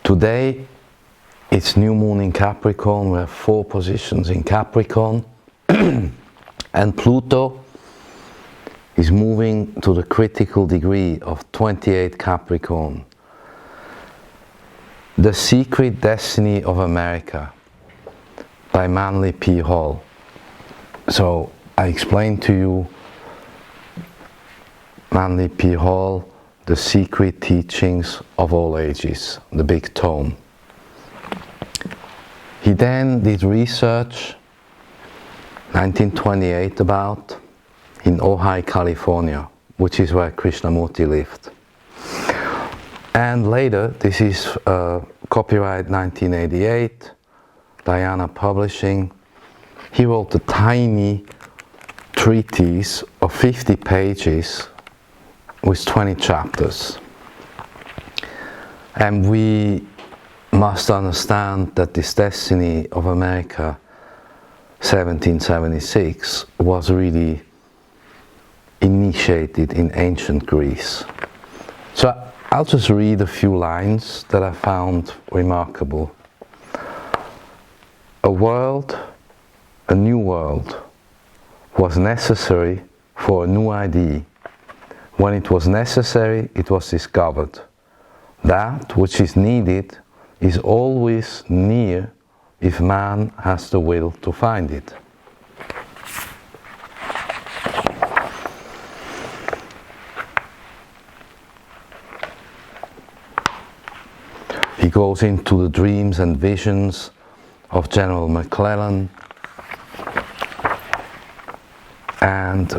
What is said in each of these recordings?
Today it's new moon in Capricorn. We have 4 positions in Capricorn and Pluto is moving to the critical degree of 28 Capricorn. The Secret Destiny of America by Manly P. Hall. So I explained to you Manly P. Hall, The Secret Teachings of All Ages, the big tome. He then did research, 1928 about, in Ojai, California, which is where Krishnamurti lived. And later, this is copyright 1988, Diana Publishing. He wrote a tiny treatise of 50 pages with 20 chapters. And we must understand that this Destiny of America 1776 was really initiated in ancient Greece. So I'll just read a few lines that I found remarkable. A new world, was necessary for a new idea. When it was necessary, it was discovered. That which is needed is always near if man has the will to find it. He goes into the dreams and visions of General McClellan, and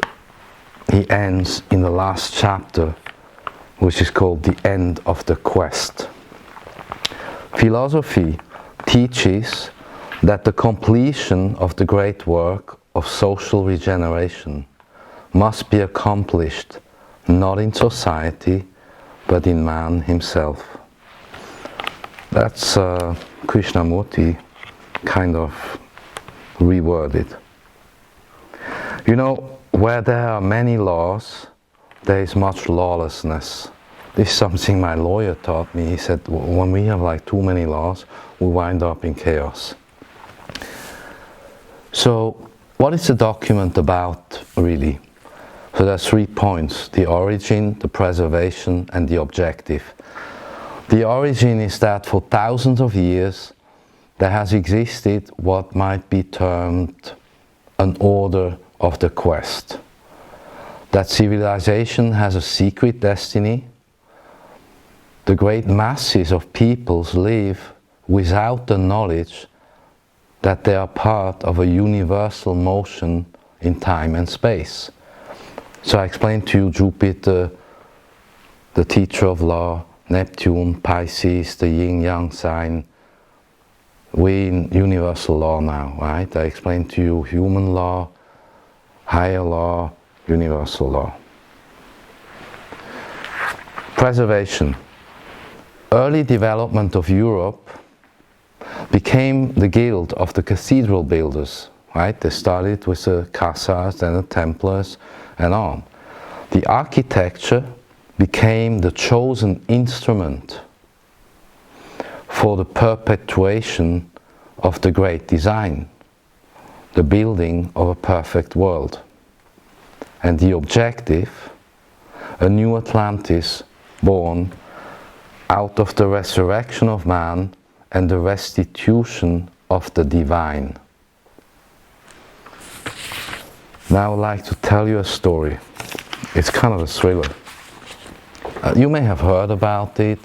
he ends in the last chapter, which is called The End of the Quest. Philosophy teaches that the completion of the great work of social regeneration must be accomplished not in society, but in man himself. That's Krishnamurti kind of reworded. You know, where there are many laws, there is much lawlessness. This is something my lawyer taught me. He said, when we have like too many laws, we wind up in chaos. So, what is the document about, really? So there's 3 points: the origin, the preservation, and the objective. The origin is that for thousands of years there has existed what might be termed an order of the quest. That civilization has a secret destiny. The great masses of peoples live without the knowledge that they are part of a universal motion in time and space. So I explained to you Jupiter, the teacher of law, Neptune, Pisces, the yin-yang sign. We in universal law now, right? I explained to you human law, higher law, universal law. Preservation. Early development of Europe became the guild of the cathedral builders, right? They started with the Khazars, then the Templars, and on. The architecture became the chosen instrument for the perpetuation of the great design, the building of a perfect world. And the objective, a new Atlantis born out of the resurrection of man and the restitution of the divine. Now I'd like to tell you a story. It's kind of a thriller. You may have heard about it.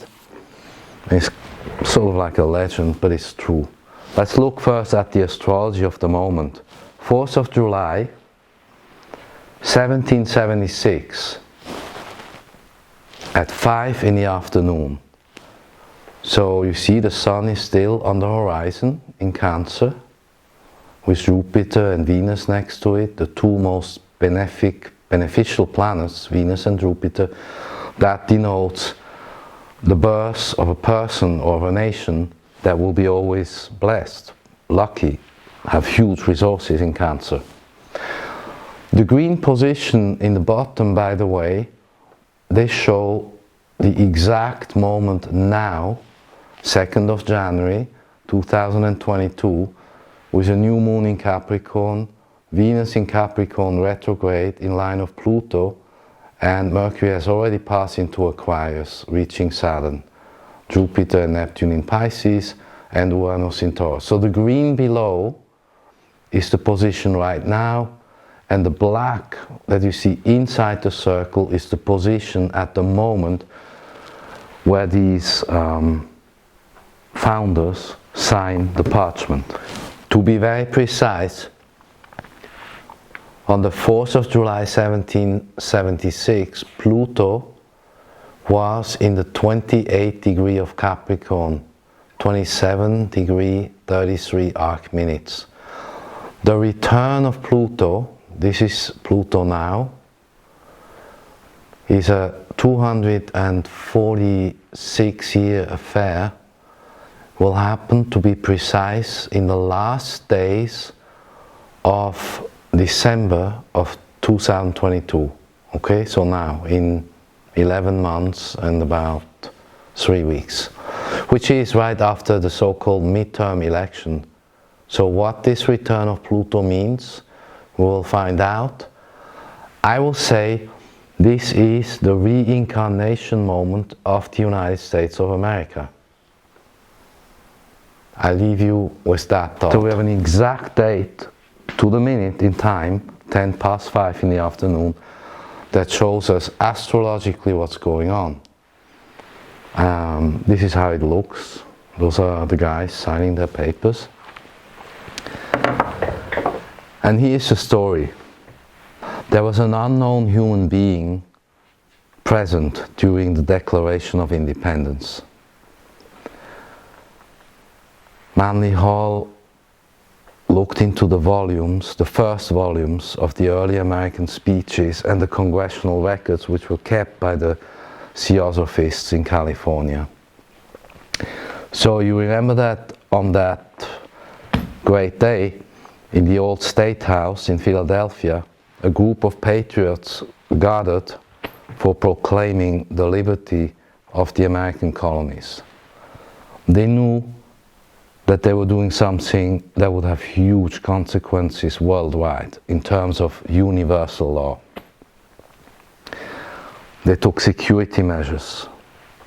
It's sort of like a legend, but it's true. Let's look first at the astrology of the moment. 4th of July, 1776, at 5 in the afternoon. So you see the sun is still on the horizon in Cancer, with Jupiter and Venus next to it, the 2 most beneficial planets, Venus and Jupiter. That denotes the birth of a person or of a nation that will be always blessed, lucky, have huge resources in Cancer. The green position in the bottom, by the way, they show the exact moment now 2nd of January 2022, with a new moon in Capricorn, Venus in Capricorn retrograde in line of Pluto, and Mercury has already passed into Aquarius, reaching Saturn, Jupiter and Neptune in Pisces, and Uranus in Taurus. So the green below is the position right now, and the black that you see inside the circle is the position at the moment where these founders sign the parchment. To be very precise, on the 4th of July 1776, Pluto was in the 28th degree of Capricorn, 27 degree 33 arc minutes. The return of Pluto, this is Pluto now, is a 246-year affair, will happen, to be precise, in the last days of December of 2022. Okay, so now in 11 months and about 3 weeks, which is right after the so-called midterm election. So what this return of Pluto means, we will find out. I will say this is the reincarnation moment of the United States of America. I leave you with that thought. So we have an exact date to the minute in time, 10 past 5 in the afternoon, that shows us astrologically what's going on. This is how it looks. Those are the guys signing their papers. And here's the story. There was an unknown human being present during the Declaration of Independence. Manly Hall looked into the volumes, the first volumes of the early American speeches and the congressional records, which were kept by the Theosophists in California. So you remember that on that great day in the old State House in Philadelphia, a group of patriots gathered for proclaiming the liberty of the American colonies. They knew that they were doing something that would have huge consequences worldwide in terms of universal law. They took security measures.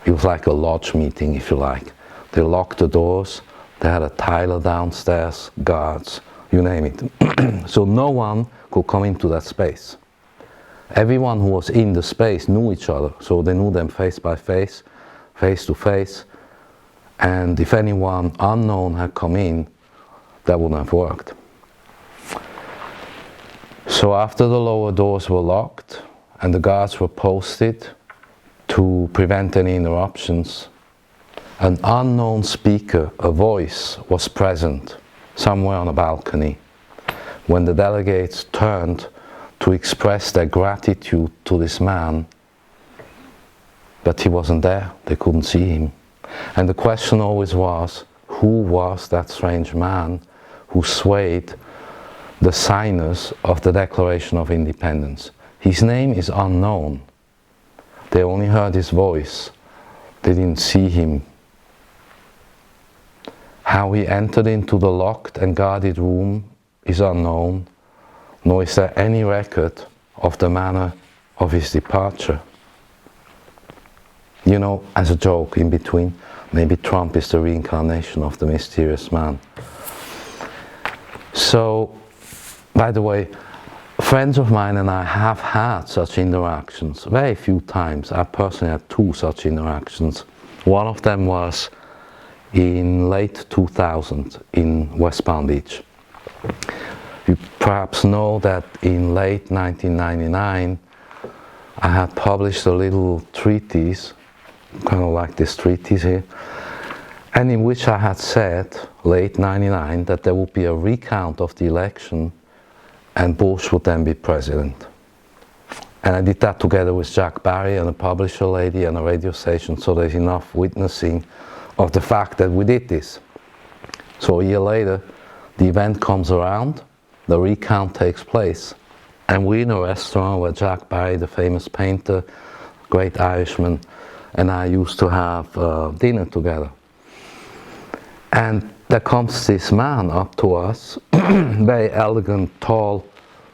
It was like a lodge meeting, if you like. They locked the doors, they had a tiler downstairs, guards, you name it. So no one could come into that space. Everyone who was in the space knew each other, so they knew them face by face, face to face. And if anyone unknown had come in, that wouldn't have worked. So after the lower doors were locked and the guards were posted to prevent any interruptions, an unknown speaker, a voice, was present somewhere on a balcony when the delegates turned to express their gratitude to this man, but he wasn't there, they couldn't see him. And the question always was, who was that strange man who swayed the signers of the Declaration of Independence? His name is unknown. They only heard his voice. They didn't see him. How he entered into the locked and guarded room is unknown, nor is there any record of the manner of his departure. You know, as a joke in between, maybe Trump is the reincarnation of the mysterious man. So, by the way, friends of mine and I have had such interactions, very few times. I personally had 2 such interactions. One of them was in late 2000 in West Palm Beach. You perhaps know that in late 1999 I had published a little treatise, kind of like this treatise here, and in which I had said, late 99, that there would be a recount of the election and Bush would then be president. And I did that together with Jack Barry and a publisher lady and a radio station, so there's enough witnessing of the fact that we did this. So a year later, the event comes around, the recount takes place, and we're in a restaurant where Jack Barry, the famous painter, great Irishman, and I used to have dinner together. And there comes this man up to us, very elegant, tall,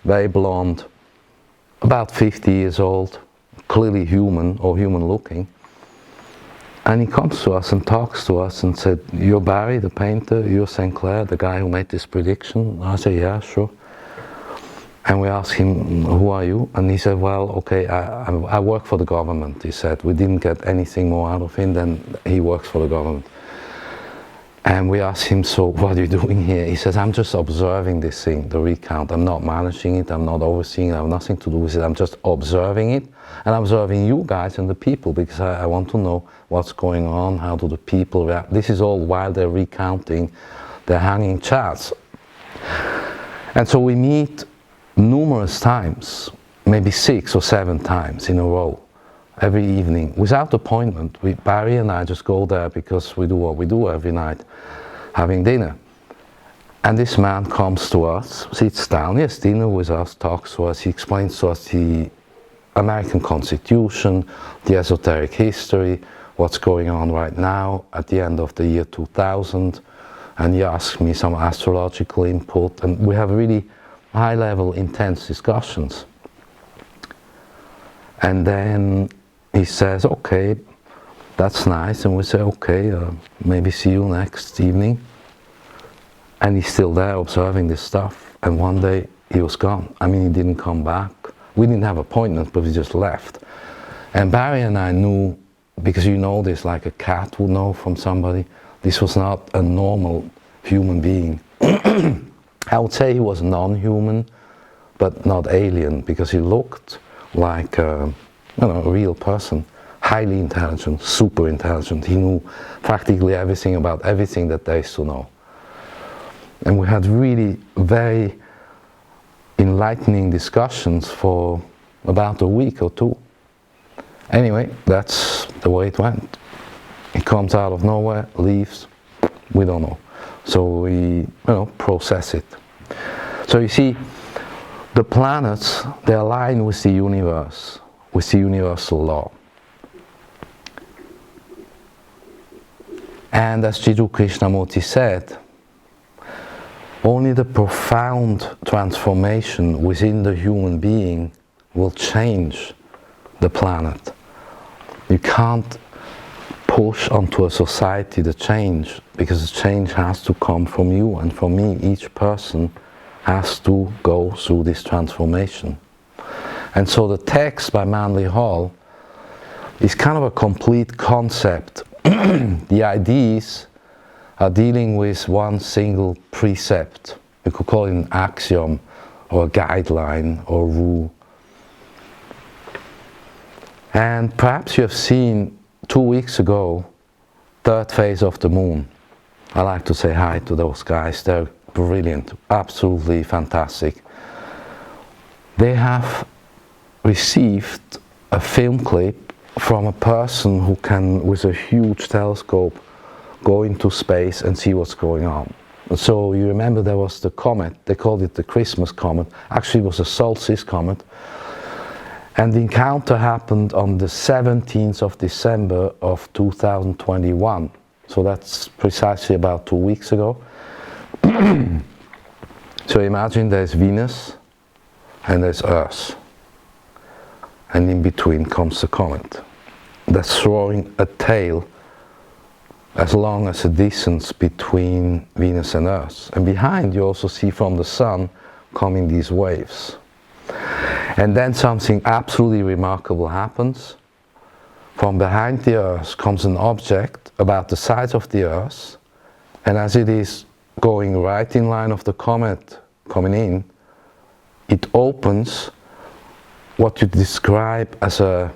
very blonde, about 50 years old, clearly human or human looking. And he comes to us and talks to us and said, "You're Barry, the painter, you're St.Clair, the guy who made this prediction?" I said, "Yeah, sure." And we asked him, "Who are you?" And he said, "Well, okay, I work for the government," he said. We didn't get anything more out of him than he works for the government. And we asked him, "So what are you doing here?" He says, "I'm just observing this thing, the recount. I'm not managing it, I'm not overseeing it, I have nothing to do with it. I'm just observing it, and observing you guys and the people, because I want to know what's going on, how do the people react." This is all while they're recounting their hanging charts. And so we meet numerous times, maybe 6 or 7 times in a row, every evening, without appointment. Barry and I just go there because we do what we do every night, having dinner. And this man comes to us, sits down, he has dinner with us, talks to us, he explains to us the American Constitution, the esoteric history, what's going on right now at the end of the year 2000, and he asks me some astrological input, and we have really high-level, intense discussions. And then he says, "Okay, that's nice," and we say, "Okay, maybe see you next evening." And he's still there observing this stuff, and one day he was gone. I mean, he didn't come back. We didn't have appointments, but he just left. And Barry and I knew, because you know this like a cat would know from somebody, this was not a normal human being. I would say he was non-human, but not alien, because he looked like a real person, highly intelligent, super intelligent. He knew practically everything about everything that there is to know. And we had really very enlightening discussions for about a week or 2. Anyway, that's the way it went. He comes out of nowhere, leaves, we don't know. So we, process it. So you see, the planets, they align with the universe, with the universal law. And as Jiddu Krishnamurti said, only the profound transformation within the human being will change the planet. You can't push onto a society the change, because the change has to come from you and from me. Each person has to go through this transformation. And so the text by Manly Hall is kind of a complete concept. The ideas are dealing with one single precept. You could call it an axiom or a guideline or rule. And perhaps you have seen 2 weeks ago, third phase of the moon. I like to say hi to those guys. They're brilliant, absolutely fantastic. They have received a film clip from a person who can, with a huge telescope, go into space and see what's going on. So you remember there was the comet, they called it the Christmas comet. Actually it was a solstice comet. And the encounter happened on the 17th of December of 2021. So that's precisely about 2 weeks ago. So imagine there's Venus and there's Earth. And in between comes the comet. That's throwing a tail as long as a distance between Venus and Earth. And behind you also see from the sun coming these waves. And then something absolutely remarkable happens. From behind the Earth comes an object about the size of the Earth, and as it is going right in line of the comet coming in, it opens what you describe as an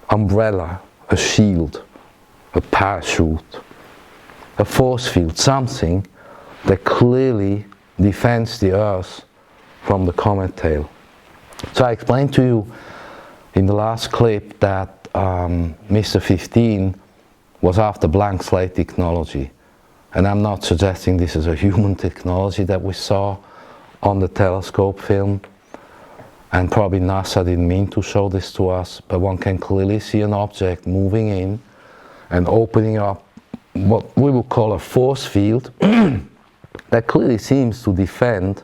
umbrella, a shield, a parachute, a force field, something that clearly defends the Earth from the comet tail. So I explained to you in the last clip that Mr. 15 was after blank slate technology. And I'm not suggesting this is a human technology that we saw on the telescope film. And probably NASA didn't mean to show this to us, but one can clearly see an object moving in and opening up what we would call a force field that clearly seems to defend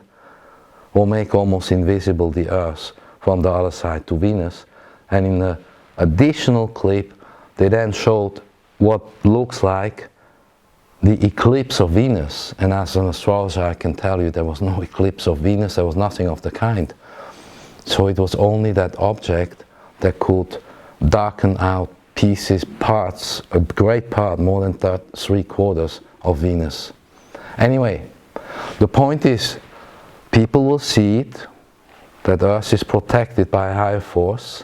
or make almost invisible the Earth from the other side to Venus. And in an additional clip, they then showed what looks like the eclipse of Venus. And as an astrologer, I can tell you there was no eclipse of Venus, there was nothing of the kind. So it was only that object that could darken out pieces, parts, a great part, more than 3/4 of Venus. Anyway, the point is, people will see it, that Earth is protected by a higher force,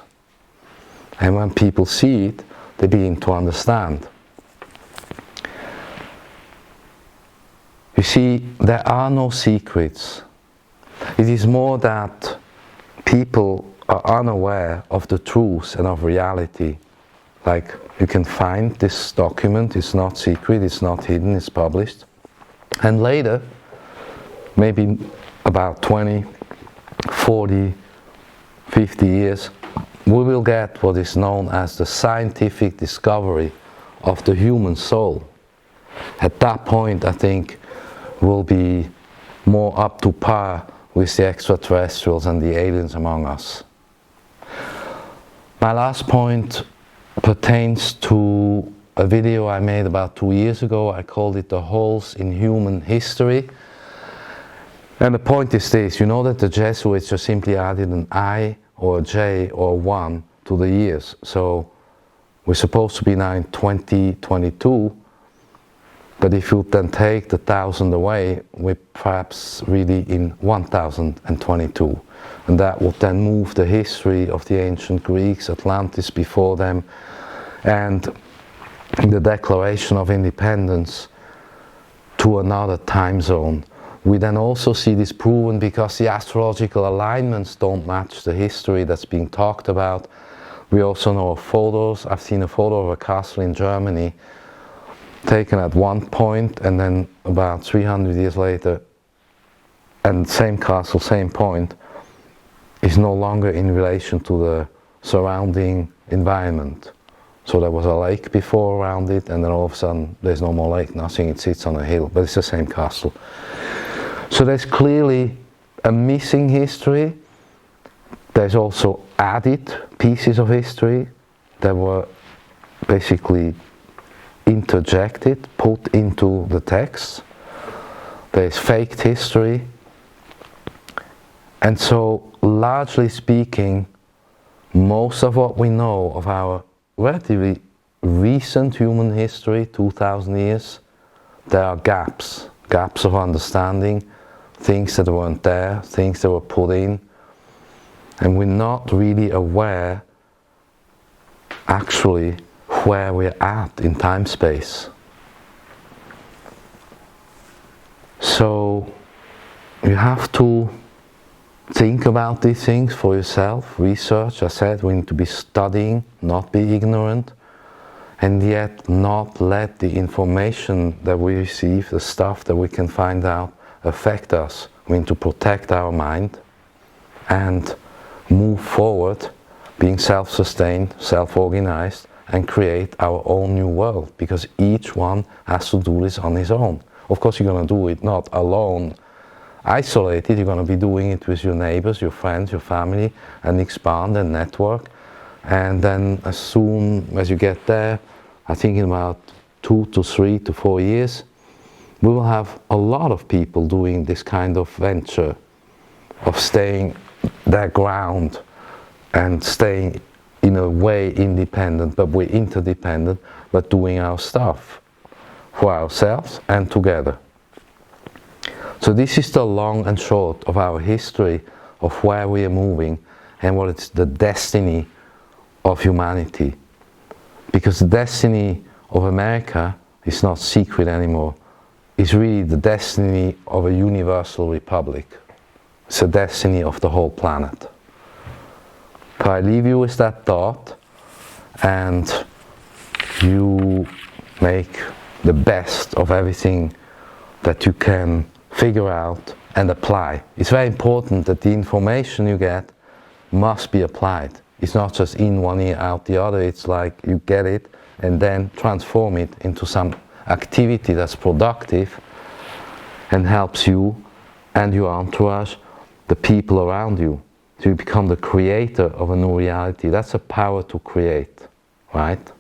and when people see it, they begin to understand. You see, there are no secrets. It is more that people are unaware of the truth and of reality. Like, you can find this document, it's not secret, it's not hidden, it's published. And later, maybe about 20, 40, 50 years, we will get what is known as the scientific discovery of the human soul. At that point, I think, we'll be more up to par with the extraterrestrials and the aliens among us. My last point pertains to a video I made about 2 years ago. I called it The Holes in Human History. And the point is this: you know that the Jesuits just simply added an I or a J or a 1 to the years. So we're supposed to be now in 2022, but if you then take the 1000 away, we're perhaps really in 1022. And that would then move the history of the ancient Greeks, Atlantis before them, and the Declaration of Independence to another time zone. We then also see this proven because the astrological alignments don't match the history that's being talked about. We also know of photos. I've seen a photo of a castle in Germany taken at one point, and then about 300 years later, and same castle, same point, is no longer in relation to the surrounding environment. So there was a lake before around it, and then all of a sudden there's no more lake, nothing, it sits on a hill, but it's the same castle. So there's clearly a missing history. There's also added pieces of history that were basically interjected, put into the text. There's faked history. And so, largely speaking, most of what we know of our relatively recent human history, 2000 years, there are gaps of understanding, things that weren't there, things that were put in, and we're not really aware actually where we're at in time-space. So you have to think about these things for yourself, research. I said we need to be studying, not be ignorant, and yet not let the information that we receive, the stuff that we can find out, affect us. We need to protect our mind and move forward, being self-sustained, self-organized, and create our own new world, because each one has to do this on his own. Of course, you're going to do it not alone, isolated. You're going to be doing it with your neighbors, your friends, your family, and expand and network. And then as soon as you get there, I think in about 2 to 3 to 4 years, we will have a lot of people doing this kind of venture of staying their ground and staying in a way independent, but we're interdependent, but doing our stuff for ourselves and together. So this is the long and short of our history of where we are moving and what is the destiny of humanity. Because the destiny of America is not secret anymore. It's really the destiny of a universal republic. It's the destiny of the whole planet. So I leave you with that thought, and you make the best of everything that you can figure out and apply. It's very important that the information you get must be applied. It's not just in one ear, out the other. It's like you get it and then transform it into some activity that's productive and helps you and your entourage, the people around you. So you become the creator of a new reality. That's a power to create, right?